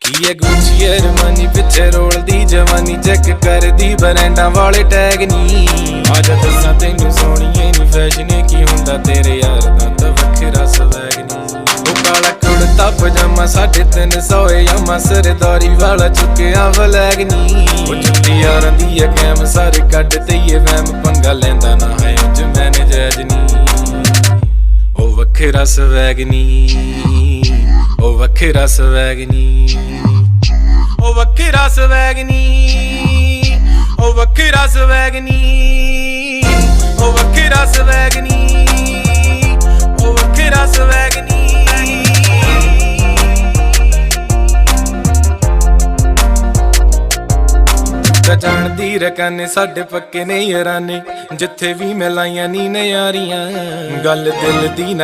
ये Gucci Armani पिछे रोलदी जवानी चेक करदी ब्रांडां वाले टैग नी आज दस्सां तैनूं सोहणीए नी फैशन की हुंदा तेरे यार दा तां वखरा स्वैग नी ओ काला कुड़ता पजामा 350 यामा सरदारी वाला चुक्किया फ्लैग नी ओ जुत्ती यारां दी ऐ कैम सारे कड्ड ते ये वैम पंगा लैंदा ना है अज मैंने जैज नी ओ वखरा स्वैग नी ओ वखरा स्वैग नी ओ वखरा स्वैग नी ओ वखरा स्वैग नी ओ वखरा स्वैग नी ओ वखरा स्वैग नी जाणदी रकाने साडे पक्के ने याराने जिथे भी मैं लाइयां नी नयारियां गल दिल दी ना